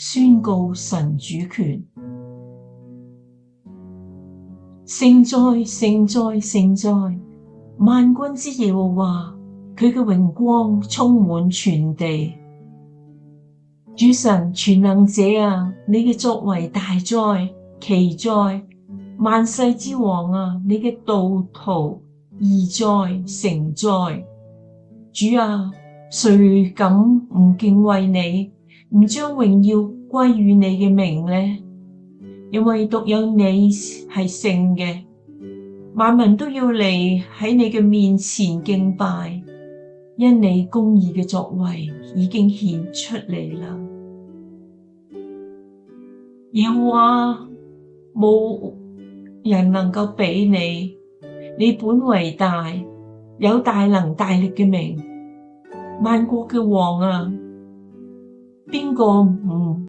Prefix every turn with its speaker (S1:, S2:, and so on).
S1: 宣告神主權。聖哉，聖哉，聖哉！萬軍之耶和華，佢嘅榮光充滿全地。主神全能者啊，你嘅作為大哉奇哉！萬世之王啊，你嘅道途義哉誠哉！主啊，誰敢唔敬畏你，唔將榮耀歸於你嘅名呢？因為獨有你係聖嘅，萬民都要嚟喺你嘅面前敬拜，因你公義嘅作為已經顯出嚟啦。耶和華，冇人能夠比你，你本為大，有大能大力嘅名，萬國嘅王啊，邊個唔